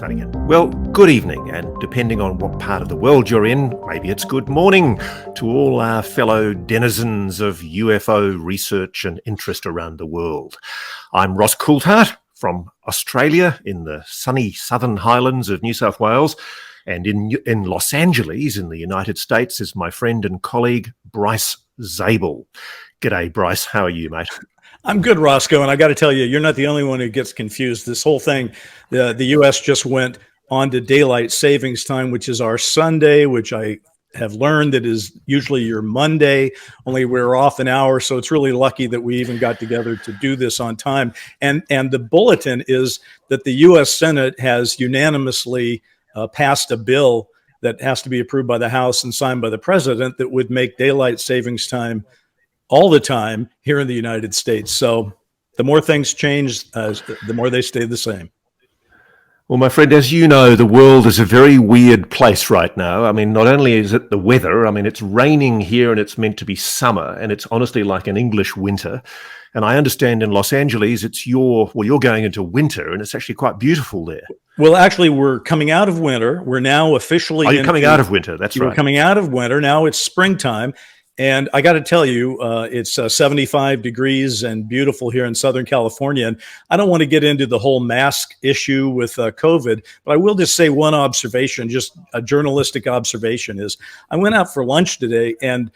starting in. Well, good evening, and depending on what part of the world you're in, maybe it's good morning to all our fellow denizens of UFO research and interest around the world. I'm Ross Coulthart from Australia in the sunny southern highlands of New South Wales, and in Los Angeles in the United States is my friend and colleague Bryce Zabel. G'day, Bryce. How are you, mate? I'm good, Roscoe, and I got to tell you, you're not the only one who gets confused. This whole thing, the U.S. just went on to daylight savings time, which is our Sunday, which I have learned that is usually your Monday, only we're off an hour, so it's really lucky that we even got together to do this on time. And the bulletin is that the U.S. Senate has unanimously passed a bill that has to be approved by the House and signed by the president that would make daylight savings time all the time here in the United States. So the more things change, the more they stay the same. Well, my friend, as you know, the world is a very weird place right now. I mean, not only is it the weather, I mean, it's raining here and it's meant to be summer, and it's honestly like an English winter. And I understand in Los Angeles, you're going into winter, and it's actually quite beautiful there. Well, actually, we're coming out of winter. We're now officially coming out of winter. That's right. We're coming out of winter. Now it's springtime. And I got to tell you, it's 75 degrees and beautiful here in Southern California. And I don't want to get into the whole mask issue with COVID, but I will just say one observation, just a journalistic observation is I went out for lunch today and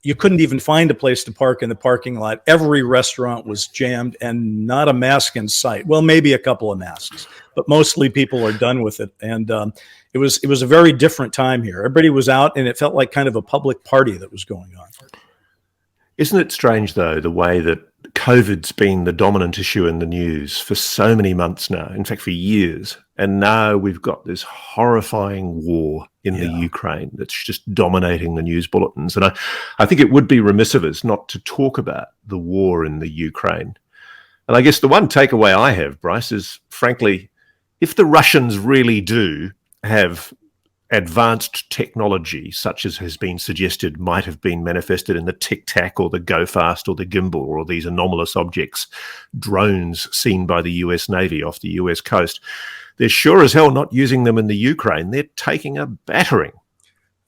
you couldn't even find a place to park in the parking lot. Every restaurant was jammed and not a mask in sight. Well, maybe a couple of masks, but mostly people are done with it. And it was a very different time here. Everybody was out and it felt like kind of a public party that was going on. Isn't it strange, though, the way that COVID's been the dominant issue in the news for so many months now, in fact, for years. And now we've got this horrifying war in the Ukraine that's just dominating the news bulletins. And I think it would be remiss of us not to talk about the war in the Ukraine. And I guess the one takeaway I have, Bryce, is, frankly, if the Russians really do have advanced technology, such as has been suggested might have been manifested in the Tic Tac or the Go Fast or the Gimbal or these anomalous objects, drones seen by the US Navy off the US coast, they're sure as hell not using them in the Ukraine. They're taking a battering.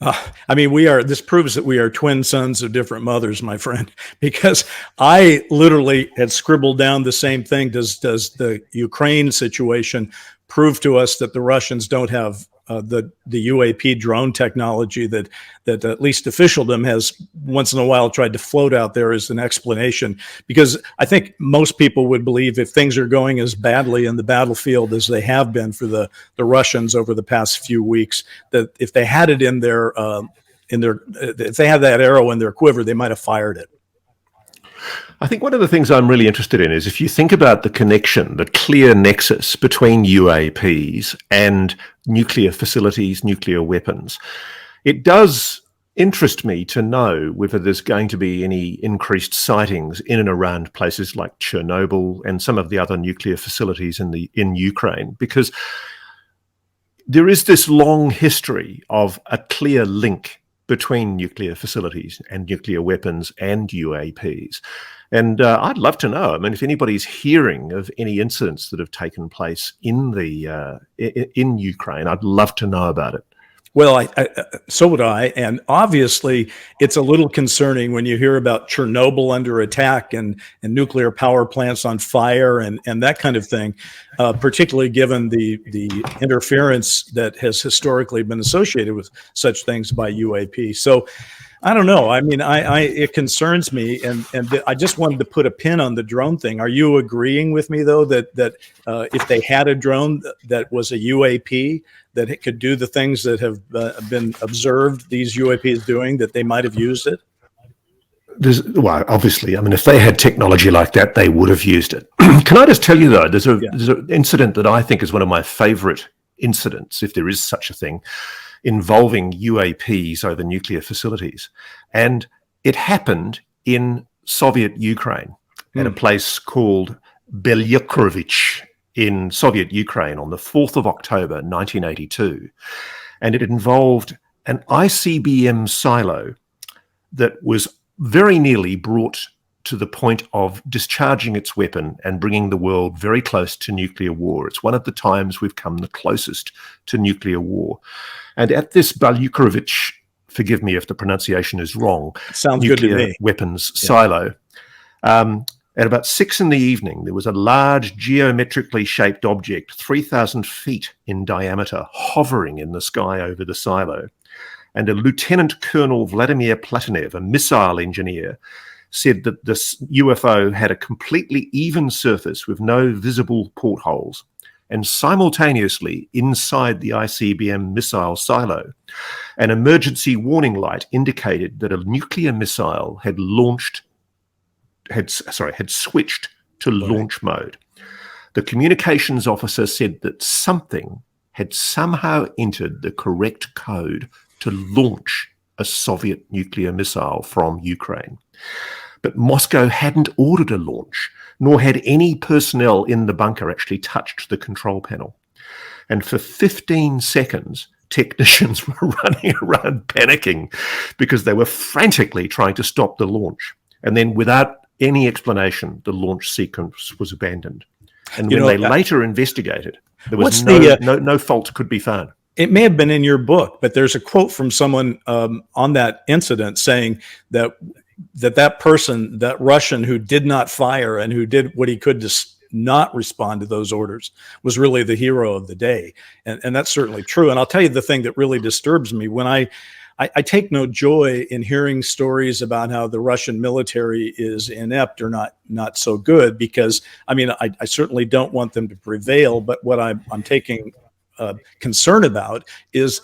I mean, this proves that we are twin sons of different mothers, my friend, because I literally had scribbled down the same thing. Does the Ukraine situation prove to us that the Russians don't have the UAP drone technology that at least officialdom has once in a while tried to float out there as an explanation? Because I think most people would believe if things are going as badly in the battlefield as they have been for the Russians over the past few weeks, that if they had it if they had that arrow in their quiver, they might have fired it. I think one of the things I'm really interested in is if you think about the connection, the clear nexus between UAPs and nuclear facilities, nuclear weapons, it does interest me to know whether there's going to be any increased sightings in and around places like Chernobyl and some of the other nuclear facilities in Ukraine, because there is this long history of a clear link between nuclear facilities and nuclear weapons and UAPs. And I'd love to know, I mean, if anybody's hearing of any incidents that have taken place in Ukraine, I'd love to know about it. Well, so would I. And obviously, it's a little concerning when you hear about Chernobyl under attack and nuclear power plants on fire and that kind of thing, particularly given the interference that has historically been associated with such things by UAP. So I don't know. I mean, it concerns me, and I just wanted to put a pin on the drone thing. Are you agreeing with me, though, that if they had a drone that was a UAP, that it could do the things that have been observed these UAPs doing, that they might have used it? Well, obviously, I mean, if they had technology like that, they would have used it. Can I just tell you, though, there's an incident that I think is one of my favorite incidents, if there is such a thing, involving UAPs over nuclear facilities. And it happened in Soviet Ukraine at a place called Belyukrovich in Soviet Ukraine on the 4th of October, 1982. And it involved an ICBM silo that was very nearly brought to the point of discharging its weapon and bringing the world very close to nuclear war. It's one of the times we've come the closest to nuclear war. And at this Balukrovich, forgive me if the pronunciation is wrong, Sounds good to nuclear me. weapons silo, at about 6 p.m, there was a large geometrically shaped object, 3,000 feet in diameter, hovering in the sky over the silo. And a Lieutenant Colonel Vladimir Platonev, a missile engineer, said that this UFO had a completely even surface with no visible portholes. And simultaneously, inside the ICBM missile silo, an emergency warning light indicated that a nuclear missile had switched to launch mode. The communications officer said that something had somehow entered the correct code to launch a Soviet nuclear missile from Ukraine. But Moscow hadn't ordered a launch, nor had any personnel in the bunker actually touched the control panel. And for 15 seconds, technicians were running around panicking because they were frantically trying to stop the launch. And then without any explanation, the launch sequence was abandoned. And when they later investigated, there was no fault could be found. It may have been in your book, but there's a quote from someone on that incident saying that person, that Russian who did not fire and who did what he could to not respond to those orders, was really the hero of the day. And that's certainly true. And I'll tell you the thing that really disturbs me. When I take no joy in hearing stories about how the Russian military is inept or not so good, because I certainly don't want them to prevail. But what I'm taking concern about is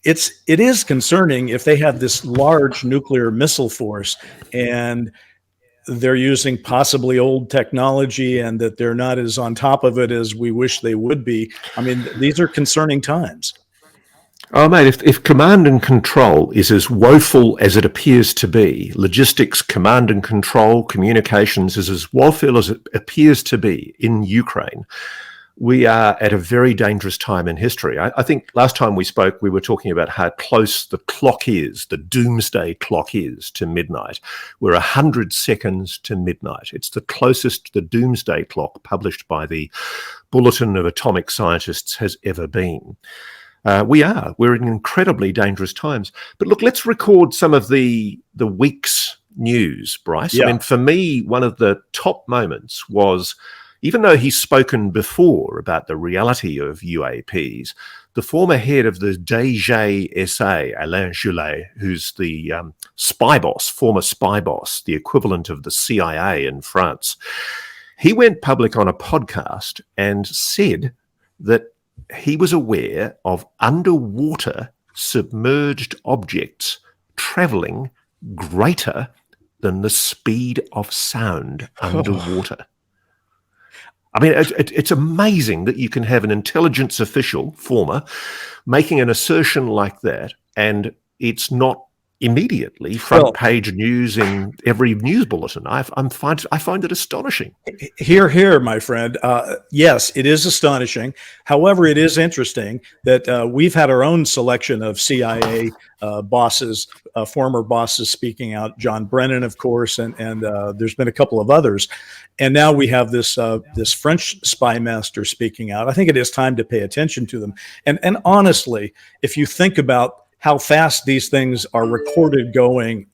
it is concerning if they have this large nuclear missile force and they're using possibly old technology and that they're not as on top of it as we wish they would be. These are concerning times. Oh, mate, if command and control is as woeful as it appears to be, logistics, command and control, communications is as woeful as it appears to be in Ukraine, we are at a very dangerous time in history. I think last time we spoke, we were talking about how close the clock is, the doomsday clock is to midnight. We're 100 seconds to midnight. It's the closest the doomsday clock published by the Bulletin of Atomic Scientists has ever been. We're in incredibly dangerous times. But look, let's record some of the week's news, Bryce. Yeah. For me, one of the top moments was, even though he's spoken before about the reality of UAPs, the former head of the DGSA, Alain Julet, who's the former spy boss, the equivalent of the CIA in France, he went public on a podcast and said that he was aware of underwater submerged objects traveling greater than the speed of sound underwater. It's amazing that you can have an intelligence official, former, making an assertion like that, and it's not immediately front page news in every news bulletin. I find it astonishing. Here, my friend. Yes, it is astonishing. However, it is interesting that we've had our own selection of CIA bosses, former bosses speaking out. John Brennan, of course, and there's been a couple of others. And now we have this French spy master speaking out. I think it is time to pay attention to them. And honestly, if you think about how fast these things are recorded going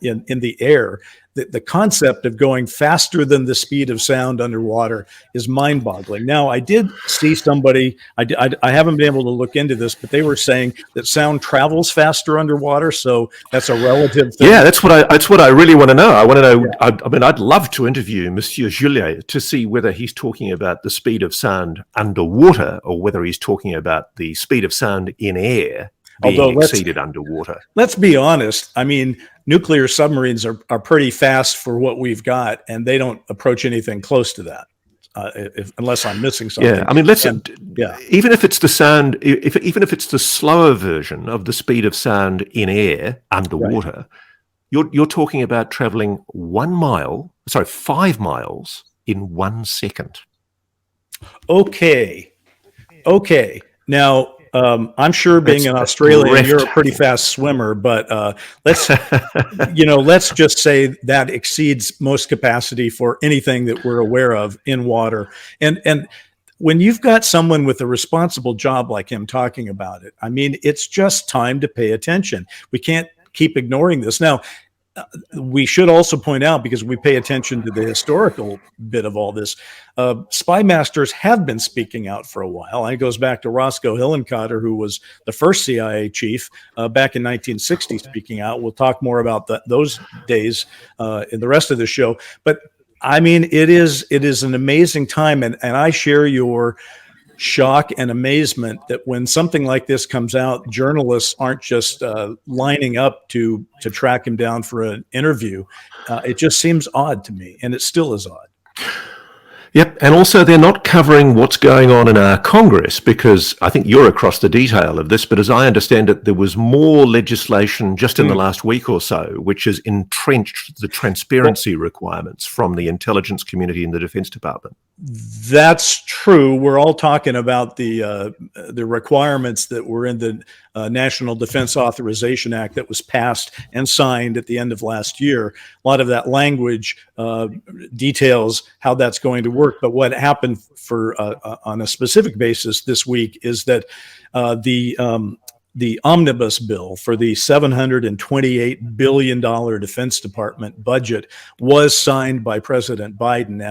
in the air, the concept of going faster than the speed of sound underwater is mind-boggling. Now, I did see somebody, I haven't been able to look into this, but they were saying that sound travels faster underwater, so that's a relative thing. Yeah, that's what I really want to know. I want to know. Yeah. I'd love to interview Monsieur Julet to see whether he's talking about the speed of sound underwater or whether he's talking about the speed of sound in air being exceeded underwater. Let's be honest. Nuclear submarines are pretty fast for what we've got, and they don't approach anything close to that, unless I'm missing something. Yeah, even if it's the sound, even if it's the slower version of the speed of sound in air underwater, right, you're talking about traveling 5 miles in 1 second. Okay. Now, I'm sure being an That's Australian, you're a pretty breathtaking. fast swimmer, but let's just say that exceeds most capacity for anything that we're aware of in water. And when you've got someone with a responsible job like him talking about it, I mean, it's just time to pay attention. We can't keep ignoring this. Now, we should also point out, because we pay attention to the historical bit of all this, spy masters have been speaking out for a while. And it goes back to Roscoe Hillenkotter, who was the first CIA chief back in 1960, speaking out. We'll talk more about those days in the rest of the show. But I mean, it is an amazing time, and I share your shock and amazement that when something like this comes out, journalists aren't just lining up to track him down for an interview. It just seems odd to me, and it still is odd. Yep, and also they're not covering what's going on in our Congress, because I think you're across the detail of this, but as I understand it, there was more legislation just in the last week or so, which has entrenched the transparency requirements from the intelligence community in the Defense Department. That's true. We're all talking about the requirements that were in the National Defense Authorization Act that was passed and signed at the end of last year. A lot of that language details how that's going to work. But what happened on a specific basis this week is that the omnibus bill for the $728 billion Defense Department budget was signed by President Biden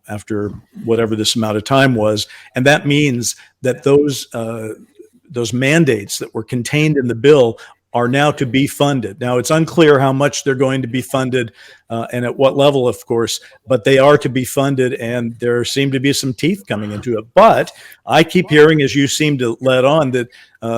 after whatever this amount of time was. And that means that those mandates that were contained in the bill are now to be funded. Now, it's unclear how much they're going to be funded and at what level, of course, but they are to be funded, and there seem to be some teeth coming into it. But I keep hearing, as you seem to let on, that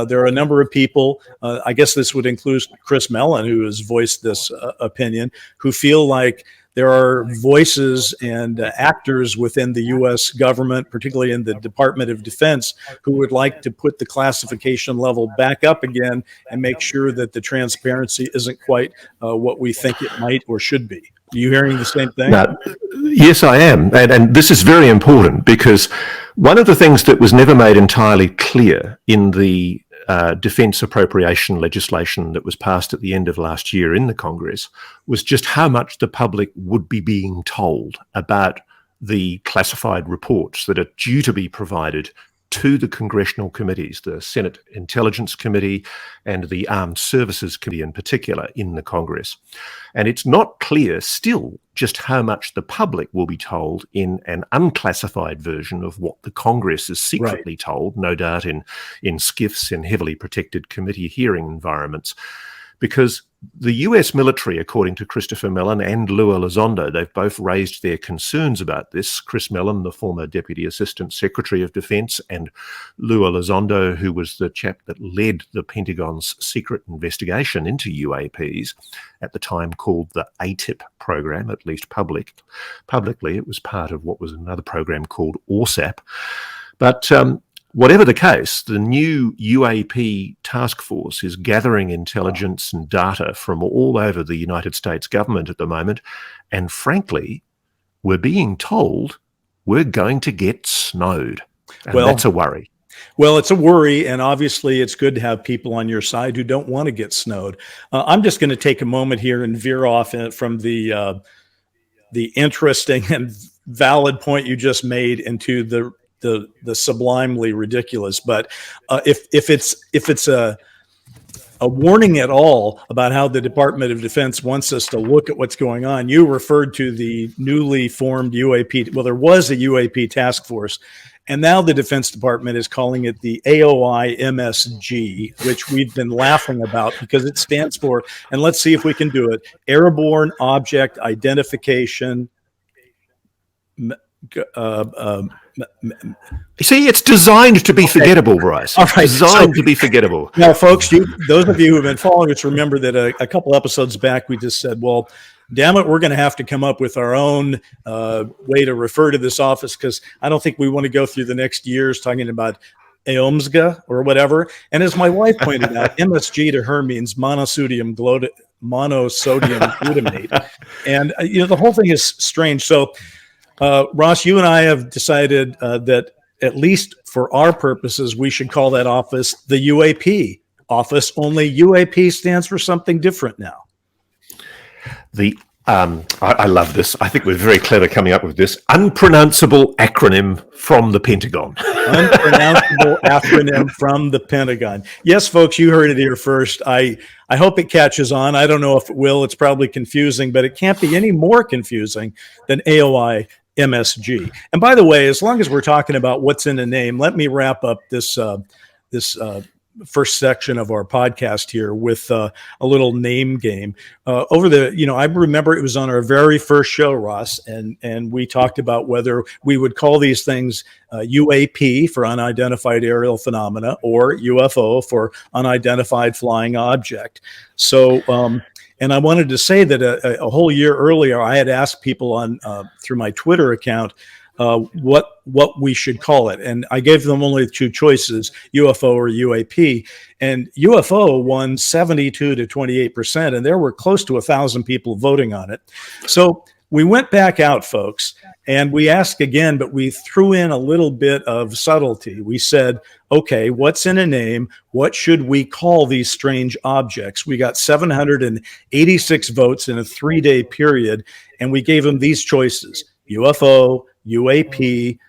there are a number of people, I guess this would include Chris Mellon, who has voiced this opinion, who feel like there are voices and actors within the U.S. government, particularly in the Department of Defense, who would like to put the classification level back up again and make sure that the transparency isn't quite what we think it might or should be. Are you hearing the same thing? No, yes, I am. And this is very important, because one of the things that was never made entirely clear in the defence appropriation legislation that was passed at the end of last year in the Congress was just how much the public would be being told about the classified reports that are due to be provided to the congressional committees, the Senate Intelligence Committee and the Armed Services Committee in particular in the Congress. And it's not clear still just how much the public will be told in an unclassified version of what the Congress is secretly told, no doubt in skiffs in heavily protected committee hearing environments. Because the US military, according to Christopher Mellon and Lua Elizondo, they've both raised their concerns about this. Chris Mellon, the former Deputy Assistant Secretary of Defense, and Lua Elizondo, who was the chap that led the Pentagon's secret investigation into UAPs, at the time called the ATIP program, at least publicly. It was part of what was another program called ORSAP. But whatever the case, the new UAP task force is gathering intelligence and data from all over the United States government at the moment. And frankly, we're being told we're going to get snowed. And that's a worry. Well, it's a worry, and obviously it's good to have people on your side who don't want to get snowed. I'm just going to take a moment here and veer off from the interesting and valid point you just made into the sublimely ridiculous. But if it's a warning at all about how the Department of Defense wants us to look at what's going on, you referred to the newly formed UAP. Well, there was a UAP task force, and now the Defense Department is calling it the AOI MSG, which we've been laughing about because it stands for, and let's see if we can do it, Airborne Object Identification. See, it's designed to be forgettable, Bryce. All right, designed to be forgettable. Now, folks, those of you who have been following us remember that a couple episodes back we just said, well, damn it, we're going to have to come up with our own way to refer to this office, because I don't think we want to go through the next years talking about EOMSGA or whatever. And as my wife pointed out, MSG to her means monosodium glutamate. And, the whole thing is strange. So, Ross, you and I have decided that at least for our purposes, we should call that office the UAP office, only UAP stands for something different now. I love this. I think we're very clever coming up with this unpronounceable acronym from the Pentagon. Unpronounceable acronym from the Pentagon. Yes, folks, you heard it here first. I hope it catches on. I don't know if it will. It's probably confusing, but it can't be any more confusing than AOI MSG. And by the way, as long as we're talking about what's in a name, let me wrap up this first section of our podcast here with a little name game. I remember it was on our very first show, Ross, and we talked about whether we would call these things UAP for unidentified aerial phenomena or UFO for unidentified flying object. So, and I wanted to say that a whole year earlier, I had asked people on through my Twitter account what we should call it. And I gave them only two choices, UFO or UAP. And UFO won 72 to 28%, and there were close to 1,000 people voting on it. So we went back out, folks, and we asked again, but we threw in a little bit of subtlety. We said, okay, what's in a name? What should we call these strange objects? We got 786 votes in a 3-day period, and we gave them these choices: UFO, UAP,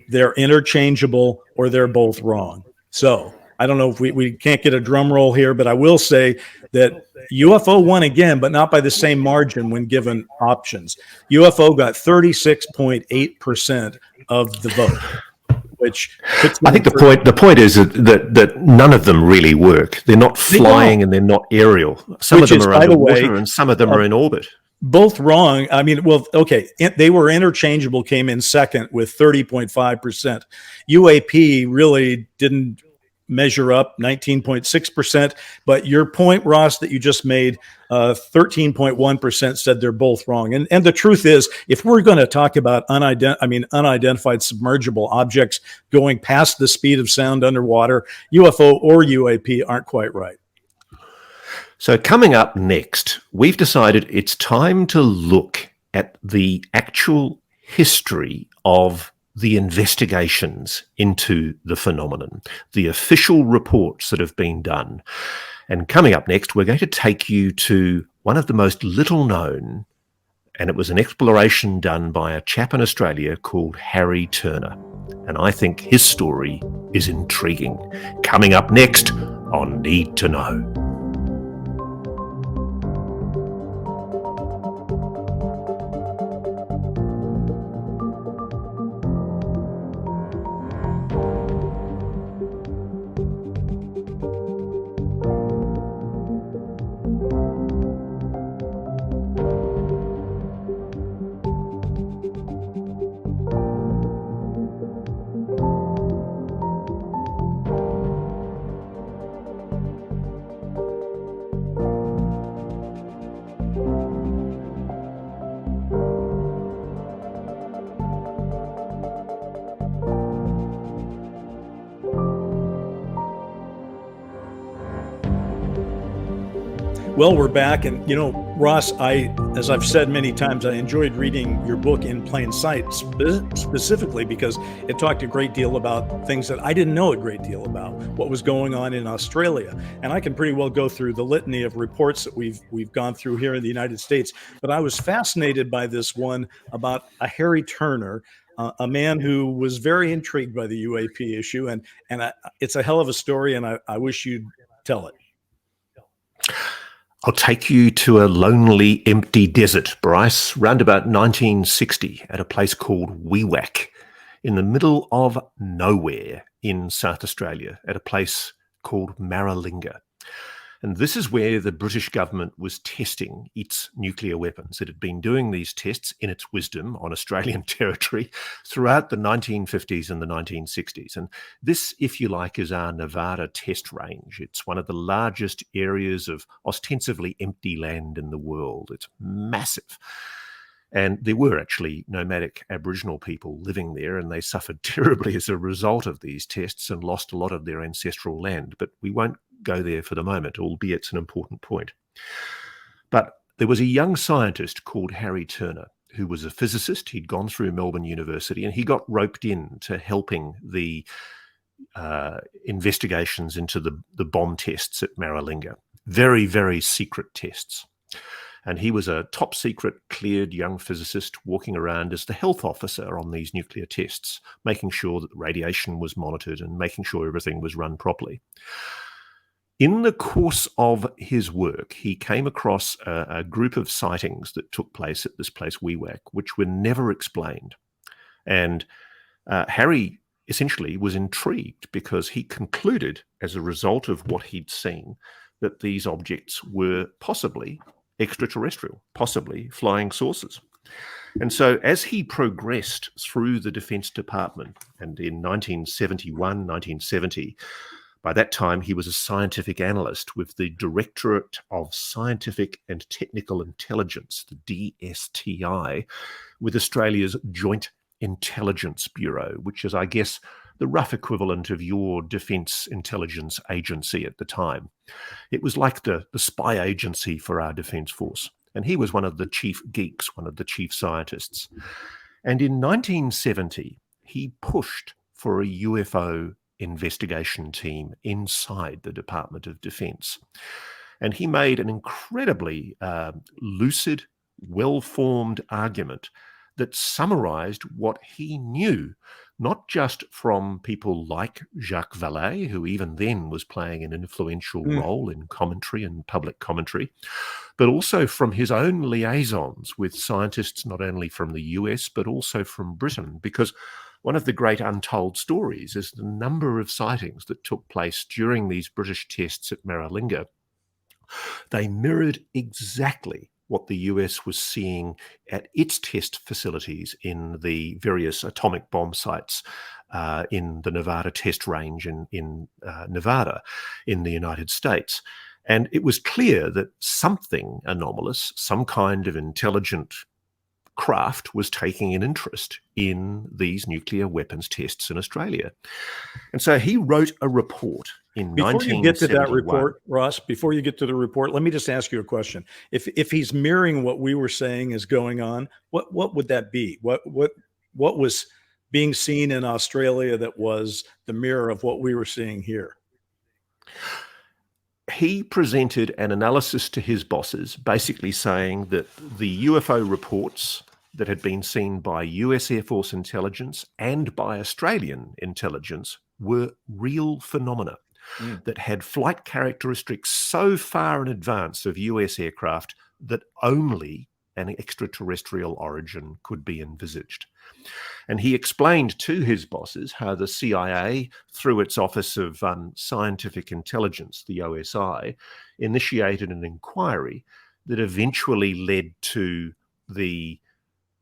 they're interchangeable, or they're both wrong. So I don't know if we can't get a drum roll here, but I will say that UFO won again, but not by the same margin when given options. UFO got 36.8% of the vote, which I think the point is that none of them really work. They're not flying and they're not aerial. Some of them are underwater and some of them are in orbit. Both wrong. I mean, well, okay, they were interchangeable, came in second with 30.5%. UAP really didn't measure up, 19.6%. But your point, Ross, that you just made, 13.1% said they're both wrong. And the truth is, if we're going to talk about unidentified submergible objects going past the speed of sound underwater, UFO or UAP aren't quite right. So coming up next, we've decided it's time to look at the actual history of the investigations into the phenomenon, the official reports that have been done. And coming up next, we're going to take you to one of the most little known, and it was an exploration done by a chap in Australia called Harry Turner. And I think his story is intriguing. Coming up next on Need to Know. Well, we're back. And, Ross, as I've said many times, I enjoyed reading your book In Plain Sight, specifically because it talked a great deal about things that I didn't know a great deal about, what was going on in Australia. And I can pretty well go through the litany of reports that we've gone through here in the United States. But I was fascinated by this one about a Harry Turner, a man who was very intrigued by the UAP issue. And it's a hell of a story, and I wish you'd tell it. I'll take you to a lonely, empty desert, Bryce, round about 1960 at a place called Wewak in the middle of nowhere in South Australia at a place called Maralinga. And this is where the British government was testing its nuclear weapons. It had been doing these tests in its wisdom on Australian territory throughout the 1950s and the 1960s. And this, if you like, is our Nevada test range. It's one of the largest areas of ostensibly empty land in the world. It's massive. And there were actually nomadic Aboriginal people living there, and they suffered terribly as a result of these tests and lost a lot of their ancestral land. But we won't go there for the moment, albeit it's an important point. But there was a young scientist called Harry Turner, who was a physicist. He'd gone through Melbourne University, and he got roped in to helping the investigations into the bomb tests at Maralinga. Very, very secret tests. And he was a top secret cleared young physicist walking around as the health officer on these nuclear tests, making sure that the radiation was monitored and making sure everything was run properly. In the course of his work, he came across a group of sightings that took place at this place, UAP, which were never explained. And Harry essentially was intrigued because he concluded, as a result of what he'd seen, that these objects were possibly extraterrestrial, possibly flying saucers. And so as he progressed through the Defense Department, and in 1971, 1970, by that time, he was a scientific analyst with the Directorate of Scientific and Technical Intelligence, the DSTI, with Australia's Joint Intelligence Bureau, which is, I guess, the rough equivalent of your Defence Intelligence Agency at the time. It was like the spy agency for our Defence Force. And he was one of the chief geeks, one of the chief scientists. And in 1970, he pushed for a UFO investigation team inside the Department of Defence. And he made an incredibly lucid, well-formed argument that summarized what he knew, not just from people like Jacques Vallée, who even then was playing an influential role in commentary and public commentary, but also from his own liaisons with scientists not only from the US, but also from Britain, because one of the great untold stories is the number of sightings that took place during these British tests at Maralinga. They mirrored exactly what the US was seeing at its test facilities in the various atomic bomb sites in the Nevada test range in Nevada in the United States. And it was clear that something anomalous, some kind of intelligent craft was taking an interest in these nuclear weapons tests in Australia. And so he wrote a report in 1971. Before you get to that report, Ross, before you get to the report, let me just ask you a question. If he's mirroring what we were saying is going on, what would that be? What was being seen in Australia that was the mirror of what we were seeing here? He presented an analysis to his bosses, basically saying that the UFO reports that had been seen by US Air Force intelligence and by Australian intelligence were real phenomena that had flight characteristics so far in advance of US aircraft that only an extraterrestrial origin could be envisaged. And he explained to his bosses how the CIA, through its Office of Scientific Intelligence, the OSI, initiated an inquiry that eventually led to the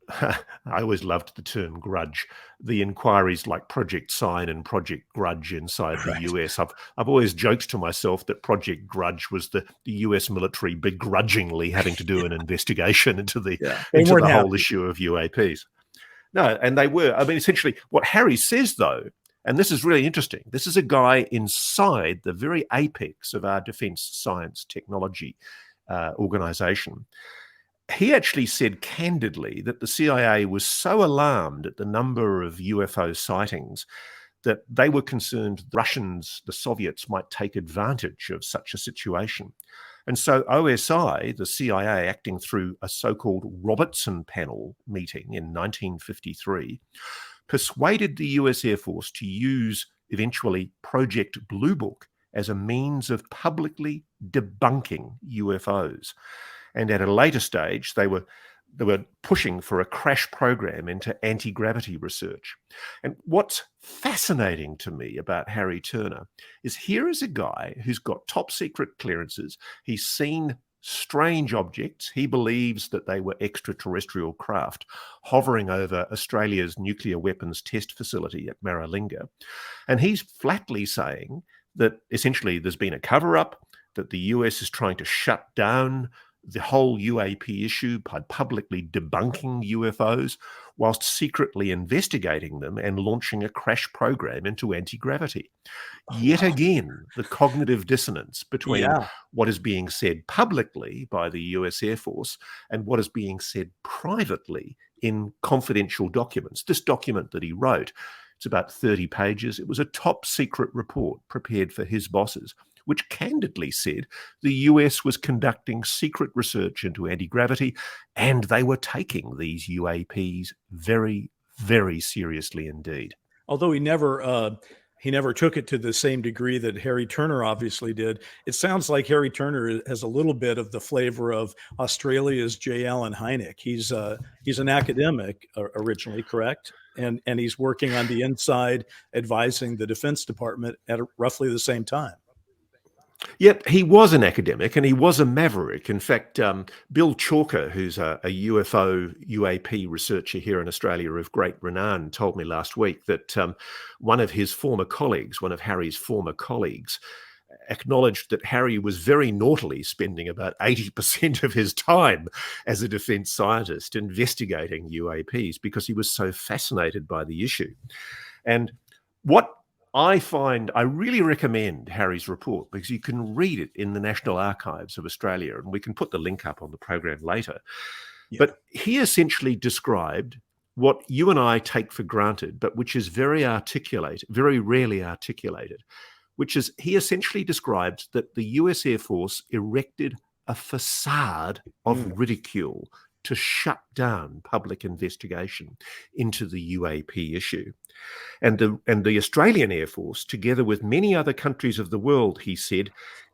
I always loved the term grudge. The inquiries like Project Sign and Project Grudge inside the US. I've always joked to myself that Project Grudge was the US military begrudgingly having to do an investigation into the whole issue of UAPs. No, and they were. I mean, essentially, what Harry says, though, and this is really interesting, this is a guy inside the very apex of our defense science technology organization. He actually said candidly that the CIA was so alarmed at the number of UFO sightings that they were concerned the Russians, the Soviets, might take advantage of such a situation. And so OSI, the CIA, acting through a so-called Robertson Panel meeting in 1953, persuaded the US Air Force to use, eventually, Project Blue Book as a means of publicly debunking UFOs. And at a later stage, they were pushing for a crash program into anti-gravity research. And what's fascinating to me about Harry Turner is here is a guy who's got top secret clearances. He's seen strange objects. He believes that they were extraterrestrial craft hovering over Australia's nuclear weapons test facility at Maralinga. And he's flatly saying that essentially there's been a cover-up, that the US is trying to shut down the whole UAP issue by publicly debunking UFOs whilst secretly investigating them and launching a crash program into anti-gravity. Yet again, the cognitive dissonance between Yeah. what is being said publicly by the US Air Force and what is being said privately in confidential documents. This document that he wrote, it's about 30 pages. It was a top secret report prepared for his bosses, which candidly said the US was conducting secret research into anti-gravity and they were taking these UAPs very, very seriously indeed. Although he never took it to the same degree that Harry Turner obviously did. It sounds like Harry Turner has a little bit of the flavor of Australia's J. Allen Hynek. He's an academic originally, correct? And he's working on the inside, advising the Defense Department at roughly the same time. Yep, he was an academic and he was a maverick. In fact, Bill Chalker, who's a UFO UAP researcher here in Australia of great renown, told me last week that one of Harry's former colleagues, acknowledged that Harry was very naughtily spending about 80% of his time as a defence scientist investigating UAPs because he was so fascinated by the issue. And what I really recommend Harry's report because you can read it in the National Archives of Australia, and we can put the link up on the program later. Yeah. But he essentially described what you and I take for granted, but which is very rarely articulated, which is he essentially described that the US Air Force erected a facade of ridicule to shut down public investigation into the UAP issue. And the Australian Air Force, together with many other countries of the world, he said,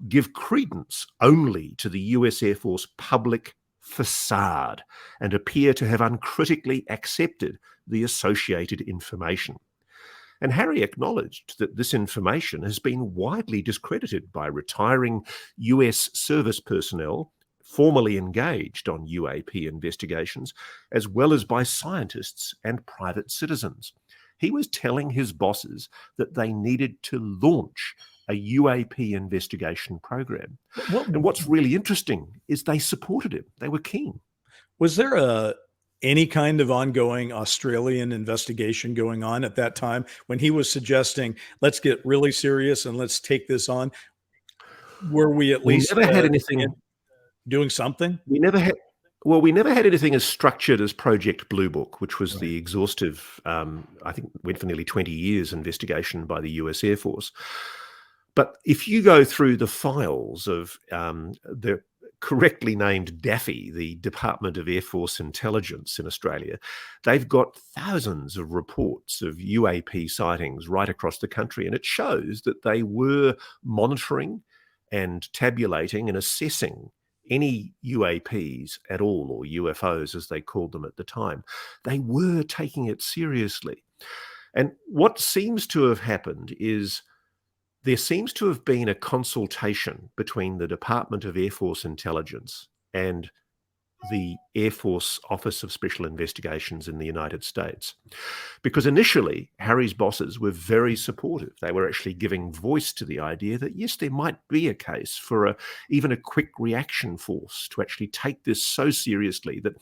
give credence only to the US Air Force public facade and appear to have uncritically accepted the associated information. And Harry acknowledged that this information has been widely discredited by retiring US service personnel formally engaged on UAP investigations, as well as by scientists and private citizens. He was telling his bosses that they needed to launch a UAP investigation program. And what's really interesting is they supported him. They were keen. Was there any kind of ongoing Australian investigation going on at that time when he was suggesting, let's get really serious and let's take this on? Were we at least never had anything doing something? We never had anything as structured as Project Blue Book, which was the exhaustive, I think went for nearly 20 years investigation by the US Air Force. But if you go through the files of the correctly named DAFI, the Department of Air Force Intelligence in Australia, they've got thousands of reports of UAP sightings right across the country. And it shows that they were monitoring and tabulating and assessing any UAPs at all, or UFOs as they called them at the time. They were taking it seriously. And what seems to have happened is there seems to have been a consultation between the Department of Air Force Intelligence and the Air Force Office of Special Investigations in the United States. Because initially, Harry's bosses were very supportive. They were actually giving voice to the idea that, yes, there might be a case for even a quick reaction force to actually take this so seriously that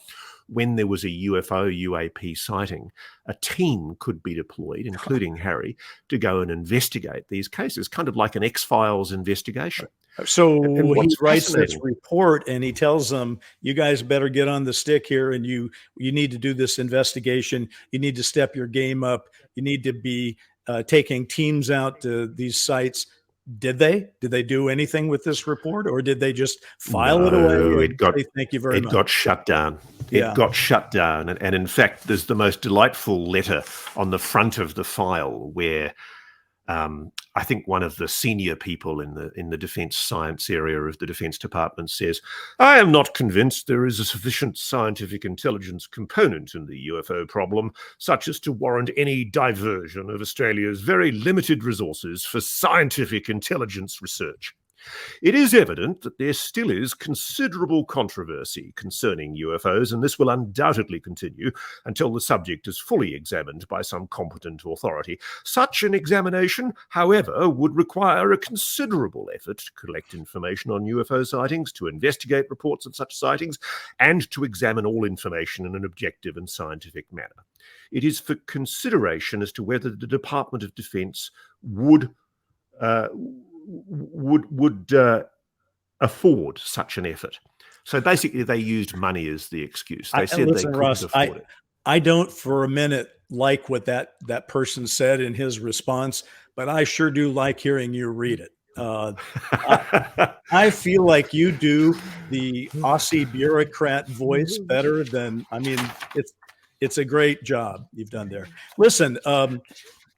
when there was a UFO UAP sighting, a team could be deployed, including Harry, to go and investigate these cases, kind of like an X-Files investigation. So he writes this report and he tells them, you guys better get on the stick here and you need to do this investigation. You need to step your game up. You need to be taking teams out to these sites. Did they do anything with this report, or did they just file it away and say thank you very much? It got shut down. It got shut down. And in fact, there's the most delightful letter on the front of the file where I think one of the senior people in the defence science area of the Defence Department says, I am not convinced there is a sufficient scientific intelligence component in the UFO problem, such as to warrant any diversion of Australia's very limited resources for scientific intelligence research. It is evident that there still is considerable controversy concerning UFOs, and this will undoubtedly continue until the subject is fully examined by some competent authority. Such an examination, however, would require a considerable effort to collect information on UFO sightings, to investigate reports of such sightings, and to examine all information in an objective and scientific manner. It is for consideration as to whether the Department of Defense would afford such an effort. So basically, they used money as the excuse. They said they couldn't afford it. I don't for a minute like what that person said in his response, but I sure do like hearing you read it. I feel like you do the Aussie bureaucrat voice better than, I mean, it's a great job you've done there. Listen,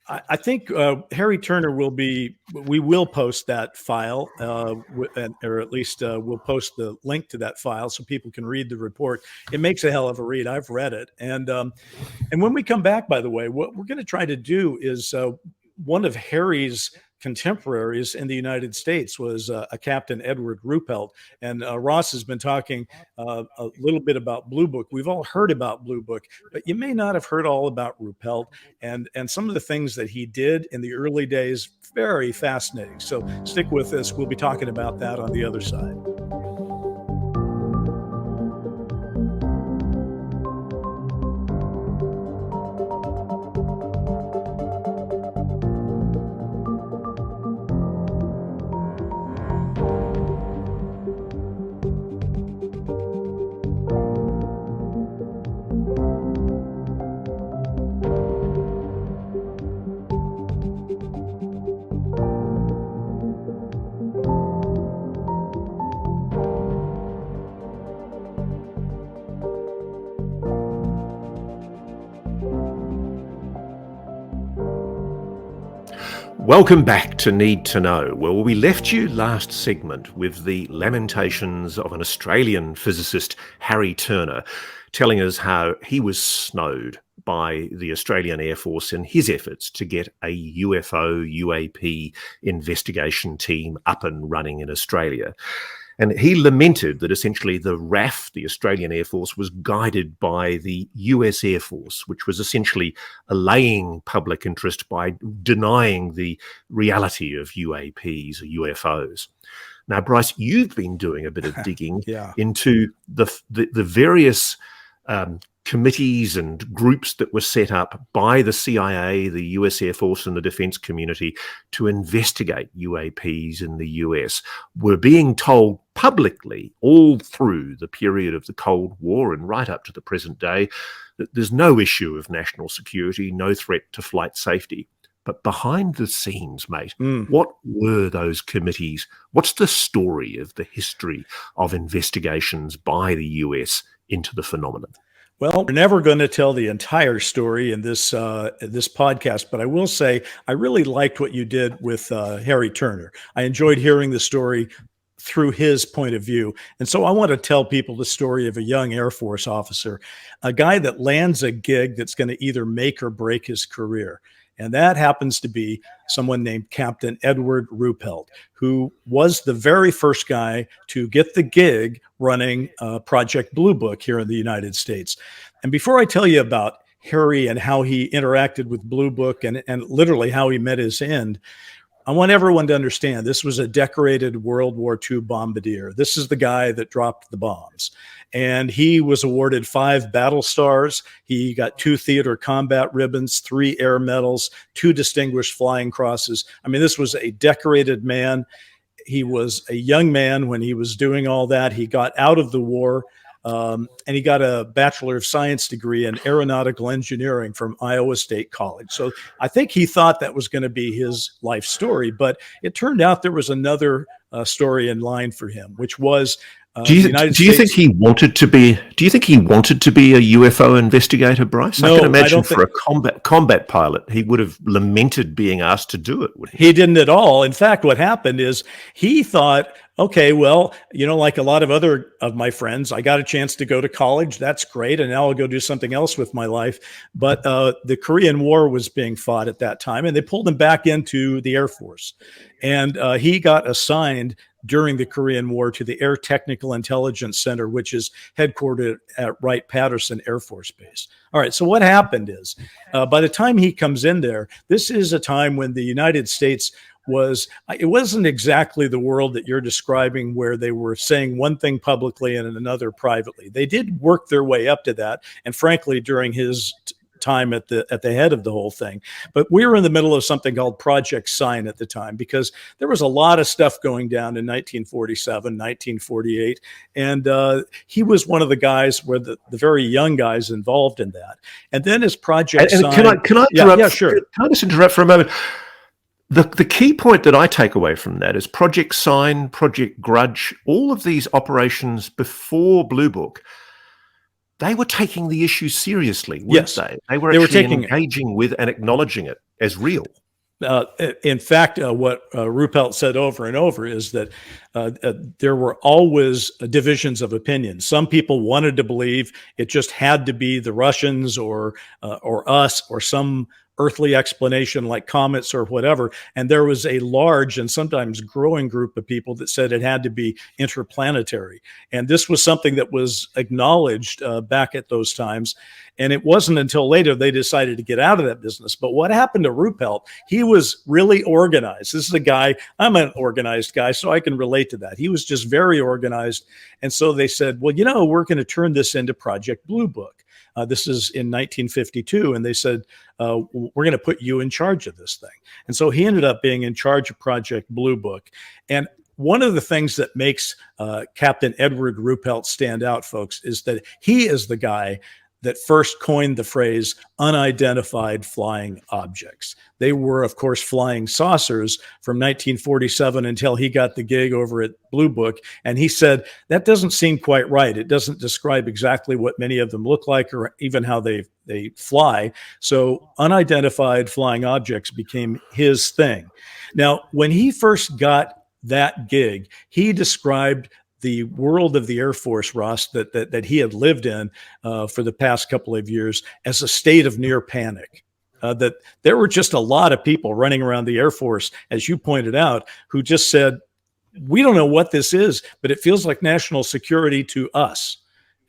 I think Harry Turner we will post that file, or at least we'll post the link to that file so people can read the report. It makes a hell of a read. I've read it. And when we come back, by the way, what we're going to try to do is one of Harry's contemporaries in the United States was a Captain Edward Ruppelt. And Ross has been talking a little bit about Blue Book. We've all heard about Blue Book, but you may not have heard all about Ruppelt and some of the things that he did in the early days. Very fascinating. So stick with us. We'll be talking about that on the other side. Welcome back to Need to Know. Well, we left you last segment with the lamentations of an Australian physicist, Harry Turner, telling us how he was snowed by the Australian Air Force in his efforts to get a UFO UAP investigation team up and running in Australia. And he lamented that essentially the RAF, the Australian Air Force, was guided by the US Air Force, which was essentially allaying public interest by denying the reality of UAPs or UFOs. Now, Bryce, you've been doing a bit of digging into the various committees and groups that were set up by the CIA, the US Air Force and the defense community to investigate UAPs in the US. We're being told publicly all through the period of the Cold War and right up to the present day that there's no issue of national security, no threat to flight safety. But behind the scenes, mate, what were those committees? What's the story of the history of investigations by the US into the phenomenon? Well, we're never going to tell the entire story in this podcast, but I will say I really liked what you did with Harry Turner. I enjoyed hearing the story through his point of view. And so I want to tell people the story of a young Air Force officer, a guy that lands a gig that's going to either make or break his career. And that happens to be someone named Captain Edward Ruppelt, who was the very first guy to get the gig running Project Blue Book here in the United States. And before I tell you about Harry and how he interacted with Blue Book and literally how he met his end, I want everyone to understand this was a decorated World War II bombardier. This is the guy that dropped the bombs. And he was awarded 5 battle stars. He got 2 theater combat ribbons, 3 air medals, 2 distinguished flying crosses. I mean, this was a decorated man. He was a young man when he was doing all that. He got out of the war. And he got a Bachelor of Science degree in aeronautical engineering from Iowa State College. So I think he thought that was going to be his life story, but it turned out there was another story in line for him, which was do you think he wanted to be a UFO investigator, Bryce? No, I can imagine for a combat pilot, he would have lamented being asked to do it, wouldn't he? He didn't at all. In fact, what happened is he thought, okay, well, like a lot of other of my friends, I got a chance to go to college. That's great. And now I'll go do something else with my life. But the Korean War was being fought at that time, and they pulled him back into the Air Force. And he got assigned during the Korean War to the Air Technical Intelligence Center, which is headquartered at Wright-Patterson Air Force Base. All right, so what happened is, by the time he comes in there, this is a time when the United States it wasn't exactly the world that you're describing where they were saying one thing publicly and another privately. They did work their way up to that, and frankly, during his time at the head of the whole thing. But we were in the middle of something called Project Sign at the time, because there was a lot of stuff going down in 1947, 1948. And he was one of the guys where the very young guys involved in that. And then as Project Sign... Can I interrupt? Yeah, sure. Can I just interrupt for a moment? The key point that I take away from that is Project Sign, Project Grudge, all of these operations before Blue Book, they were taking the issue seriously, weren't they? They were engaging with and acknowledging it as real. In fact, what Ruppelt said over and over is that there were always divisions of opinion. Some people wanted to believe it just had to be the Russians or us or some earthly explanation like comets or whatever. And there was a large and sometimes growing group of people that said it had to be interplanetary. And this was something that was acknowledged back at those times. And it wasn't until later they decided to get out of that business. But what happened to Ruppelt, he was really organized. This is a guy, I'm an organized guy, so I can relate to that. He was just very organized. And so they said, well, we're going to turn this into Project Blue Book. This is in 1952, and they said, we're going to put you in charge of this thing. And so he ended up being in charge of Project Blue Book. And one of the things that makes Captain Edward Ruppelt stand out, folks, is that he is the guy that first coined the phrase unidentified flying objects. They were, of course, flying saucers from 1947 until he got the gig over at Blue Book. And he said, that doesn't seem quite right. It doesn't describe exactly what many of them look like or even how they fly. So unidentified flying objects became his thing. Now, when he first got that gig, he described the world of the Air Force, Ross, that he had lived in for the past couple of years as a state of near panic. That there were just a lot of people running around the Air Force, as you pointed out, who just said, we don't know what this is, but it feels like national security to us.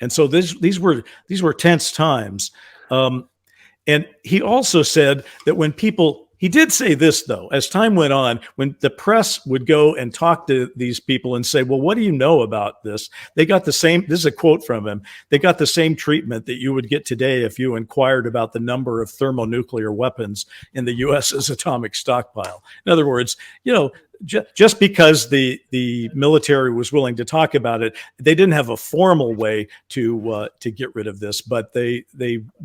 And so these were tense times. And he also said that when people... He did say this, though, as time went on, when the press would go and talk to these people and say, well, what do you know about this? They got the same, this is a quote from him, they got the same treatment that you would get today if you inquired about the number of thermonuclear weapons in the U.S.'s atomic stockpile. In other words, just because the military was willing to talk about it, they didn't have a formal way to get rid of this, but they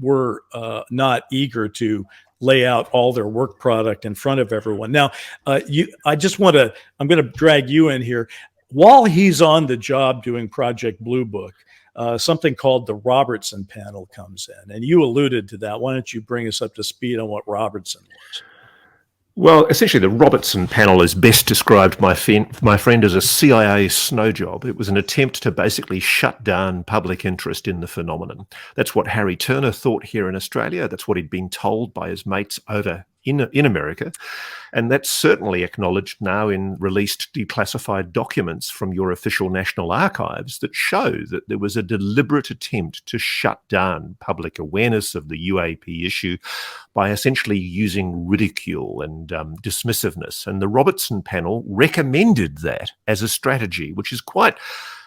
were not eager to lay out all their work product in front of everyone. Now, I'm going to drag you in here. While he's on the job doing Project Blue Book, something called the Robertson Panel comes in, and you alluded to that. Why don't you bring us up to speed on what Robertson was? Well, essentially, the Robertson Panel is best described, my friend, as a CIA snow job. It was an attempt to basically shut down public interest in the phenomenon. That's what Harry Turner thought here in Australia. That's what he'd been told by his mates over in America. And that's certainly acknowledged now in released declassified documents from your official national archives that show that there was a deliberate attempt to shut down public awareness of the UAP issue by essentially using ridicule and dismissiveness. And the Robertson Panel recommended that as a strategy, which is quite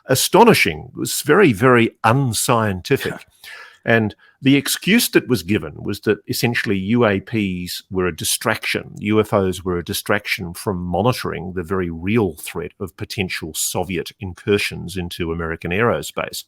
astonishing. It was very, very unscientific. And the excuse that was given was that essentially UAPs were a distraction. UFOs were a distraction from monitoring the very real threat of potential Soviet incursions into American aerospace.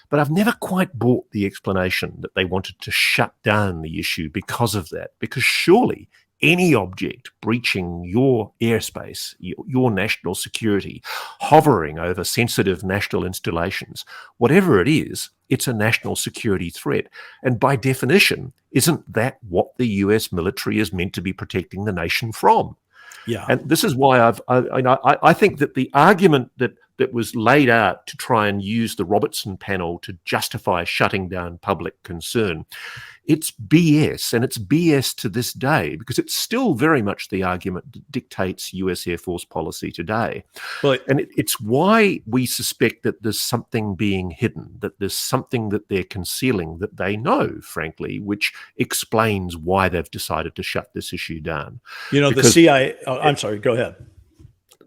But I've never quite bought the explanation that they wanted to shut down the issue because of that, because surely any object breaching your airspace, your national security, hovering over sensitive national installations, whatever it is, it's a national security threat. And by definition, isn't that what the US military is meant to be protecting the nation from? Yeah. And this is why I think that the argument that that was laid out to try and use the Robertson Panel to justify shutting down public concern. It's BS, and it's BS to this day, because it's still very much the argument that dictates US Air Force policy today. And it's why we suspect that there's something being hidden, that there's something that they're concealing that they know, frankly, which explains why they've decided to shut this issue down. The CIA, I'm sorry, go ahead.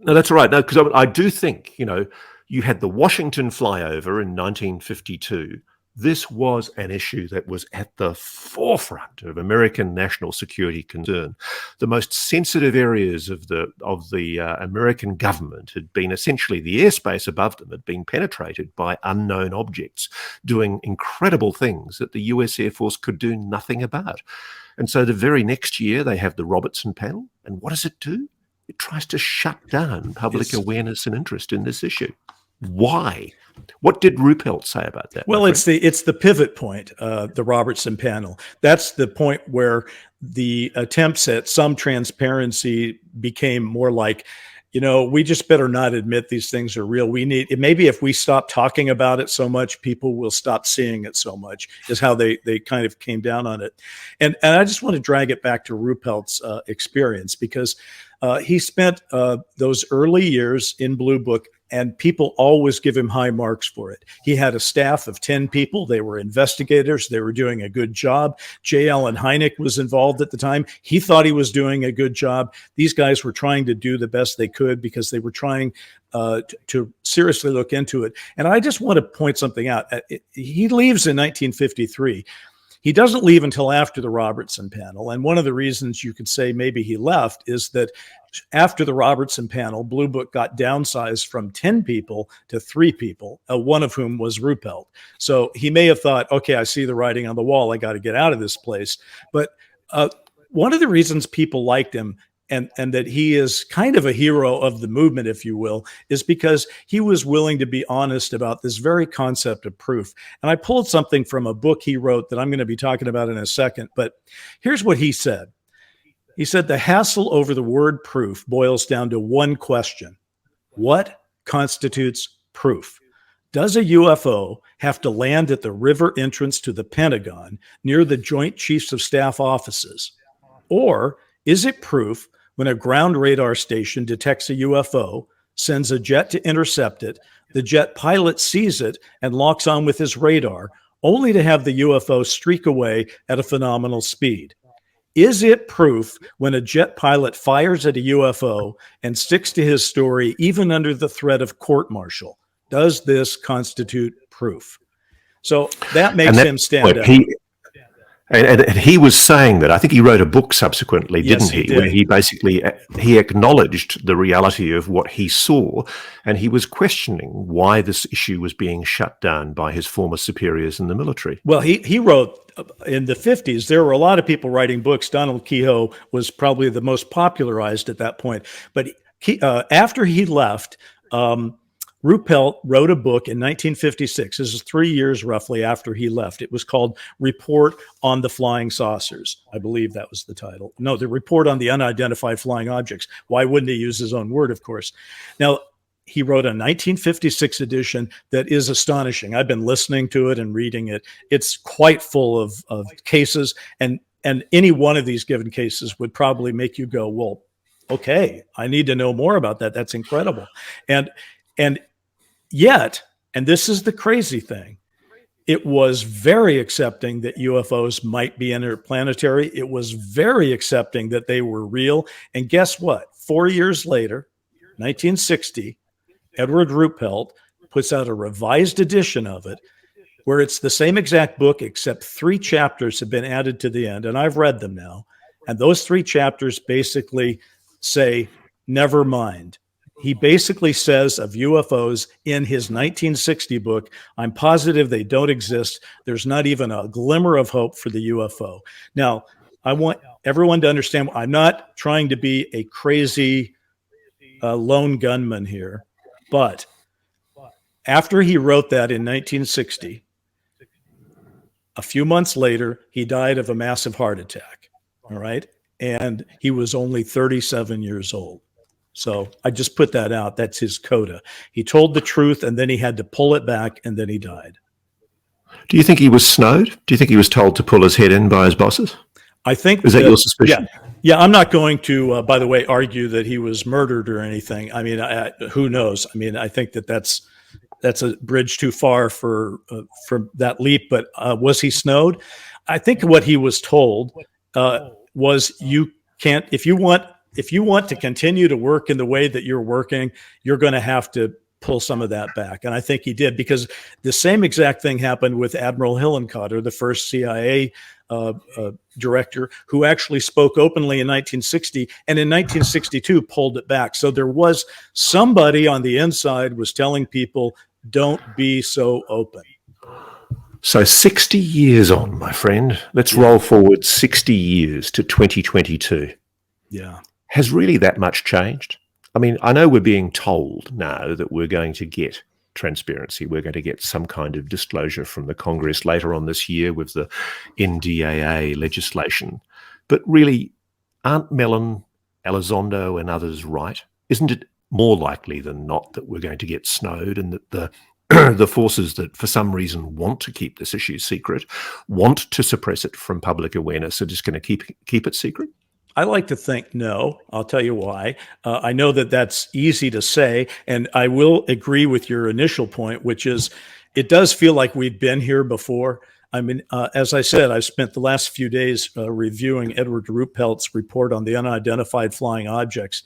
No, that's right. No, because I do think, you had the Washington flyover in 1952. This was an issue that was at the forefront of American national security concern. The most sensitive areas of the American government had been essentially the airspace above them had been penetrated by unknown objects doing incredible things that the US Air Force could do nothing about. And so the very next year they have the Robertson Panel. And what does it do? It tries to shut down public awareness and interest in this issue. Why? What did Ruppelt say about that? Well, it's the pivot point, the Robertson Panel. That's the point where the attempts at some transparency became more like, we just better not admit these things are real. Maybe if we stop talking about it so much, people will stop seeing it so much, is how they kind of came down on it. And I just want to drag it back to Ruppelt's experience, because he spent those early years in Blue Book, and people always give him high marks for it. He had a staff of 10 people. They were investigators. They were doing a good job. J. Allen Hynek was involved at the time. He thought he was doing a good job. These guys were trying to do the best they could because they were trying to seriously look into it. And I just want to point something out. He leaves in 1953. He doesn't leave until after the Robertson Panel. And one of the reasons you could say maybe he left is that after the Robertson Panel, Blue Book got downsized from 10 people to 3 people, one of whom was Ruppelt. So he may have thought, okay, I see the writing on the wall. I got to get out of this place. But one of the reasons people liked him, and that he is kind of a hero of the movement, if you will, is because he was willing to be honest about this very concept of proof. And I pulled something from a book he wrote that I'm going to be talking about in a second. But here's what he said. He said, the hassle over the word proof boils down to one question. What constitutes proof? Does a UFO have to land at the river entrance to the Pentagon near the Joint Chiefs of Staff offices? Or is it proof when a ground radar station detects a UFO, sends a jet to intercept it, the jet pilot sees it and locks on with his radar, only to have the UFO streak away at a phenomenal speed? Is it proof when a jet pilot fires at a UFO and sticks to his story even under the threat of court-martial? Does this constitute proof? So that makes him stand out. And he was saying that. I think he wrote a book subsequently, didn't he? Did. Where he basically he acknowledged the reality of what he saw, and he was questioning why this issue was being shut down by his former superiors in the military. Well, he wrote in the 50s. There were a lot of people writing books. Donald Kehoe was probably the most popularized at that point. But after he left, Ruppelt wrote a book in 1956. This is 3 years roughly after he left. It was called Report on the Flying Saucers. I believe that was the title. No, the Report on the Unidentified Flying Objects. Why wouldn't he use his own word, of course? Now, he wrote a 1956 edition that is astonishing. I've been listening to it and reading it. It's quite full of cases, and any one of these given cases would probably make you go, well, okay, I need to know more about that. That's incredible. And yet, and this is the crazy thing, it was very accepting that UFOs might be interplanetary. It was very accepting that they were real. And guess what? 4 years later, 1960, Edward Ruppelt puts out a revised edition of it where it's the same exact book, except 3 chapters have been added to the end. And I've read them now. And those 3 chapters basically say, never mind. He basically says of UFOs in his 1960 book, I'm positive they don't exist. There's not even a glimmer of hope for the UFO. Now, I want everyone to understand, I'm not trying to be a crazy lone gunman here, but after he wrote that in 1960, a few months later, he died of a massive heart attack. All right. And he was only 37 years old. So I just put that out. That's his coda. He told the truth, and then he had to pull it back, and then he died. Do you think he was snowed? Do you think he was told to pull his head in by his bosses? I think Is that your suspicion? Yeah. I'm not going to, by the way, argue that he was murdered or anything. I mean, who knows? I mean, I think that's a bridge too far for that leap. But was he snowed? I think what he was told was you can't, if you want to continue to work in the way that you're working, you're going to have to pull some of that back. And I think he did, because the same exact thing happened with Admiral Hillenkotter, the first CIA director, who actually spoke openly in 1960, and in 1962 pulled it back. So there was somebody on the inside was telling people, don't be so open. So 60 years on, my friend. Let's roll forward 60 years to 2022. Yeah. Has really that much changed? I mean, I know we're being told now that we're going to get transparency. We're going to get some kind of disclosure from the Congress later on this year with the NDAA legislation. But really, aren't Mellon, Elizondo and others right? Isn't it more likely than not that we're going to get snowed, and that the forces that for some reason want to keep this issue secret, want to suppress it from public awareness, are just going to keep it secret? I like to think no. I'll tell you why. I know that that's easy to say, and I will agree with your initial point, which is it does feel like we've been here before. I mean, as I said, I've spent the last few days reviewing Edward Ruppelt's report on the unidentified flying objects,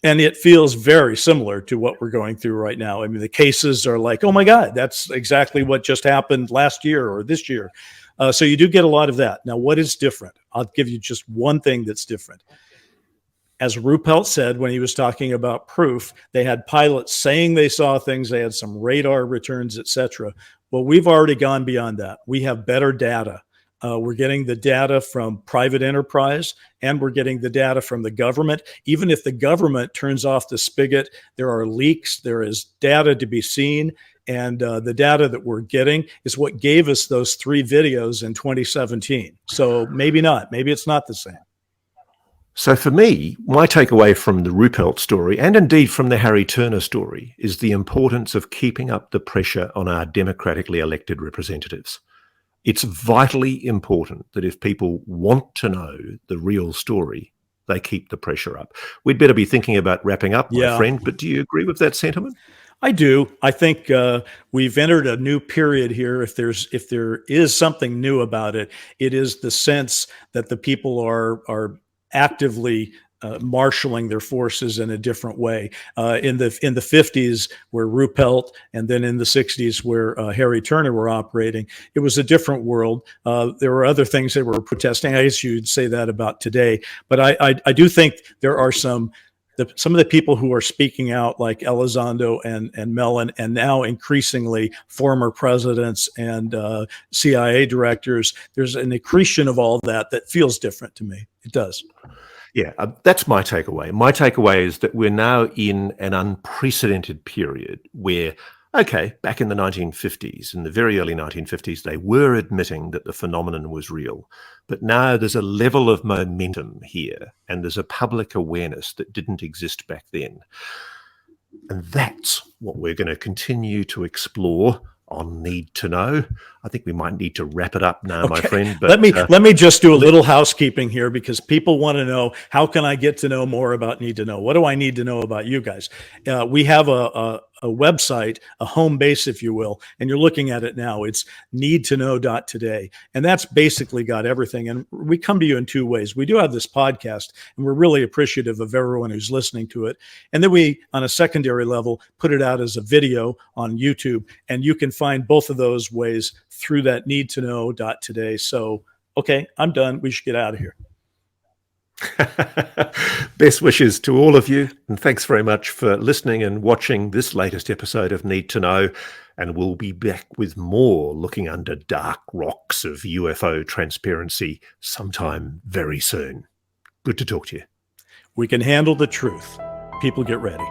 and it feels very similar to what we're going through right now. I mean, the cases are like, oh my God, that's exactly what just happened last year or this year. So you do get a lot of that. Now, what is different? I'll give you just one thing that's different. As Ruppelt said when he was talking about proof, they had pilots saying they saw things, they had some radar returns, etc. Well, we've already gone beyond that. We have better data. We're getting the data from private enterprise, and we're getting the data from the government. Even if the government turns off the spigot, there are leaks, there is data to be seen. And the data that we're getting is what gave us those 3 videos in 2017. So maybe not. Maybe it's not the same. So for me, my takeaway from the Ruppelt story, and indeed from the Harry Turner story, is the importance of keeping up the pressure on our democratically elected representatives. It's vitally important that if people want to know the real story, they keep the pressure up. We'd better be thinking about wrapping up, my friend, but do you agree with that sentiment? I do. I think we've entered a new period here. If there is something new about it, it is the sense that the people are actively marshaling their forces in a different way. In the 50s, where Ruppelt, and then in the 60s, where Harry Turner were operating, it was a different world. There were other things they were protesting. I guess you'd say that about today. But I do think there are some of the people who are speaking out, like Elizondo and Mellon, and now increasingly former presidents and CIA directors, there's an accretion of all that feels different to me. It does. Yeah, that's my takeaway. My takeaway is that we're now in an unprecedented period where, okay, back in the 1950s, in the very early 1950s, they were admitting that the phenomenon was real. But now there's a level of momentum here, and there's a public awareness that didn't exist back then. And that's what we're going to continue to explore on Need to Know. I think we might need to wrap it up now, my friend. But let me just do a little housekeeping here, because people want to know, how can I get to know more about Need to Know? What do I need to know about you guys? We have a website, a home base, if you will, and you're looking at it now. It's needtoknow.today. And that's basically got everything. And we come to you in 2 ways. We do have this podcast, and we're really appreciative of everyone who's listening to it. And then we, on a secondary level, put it out as a video on YouTube. And you can find both of those ways through that needtoknow.today. So, okay, I'm done. We should get out of here. Best wishes to all of you, and thanks very much for listening and watching this latest episode of Need to Know, and we'll be back with more looking under dark rocks of UFO transparency sometime very soon. Good to talk to you. We can handle the truth. People, get ready.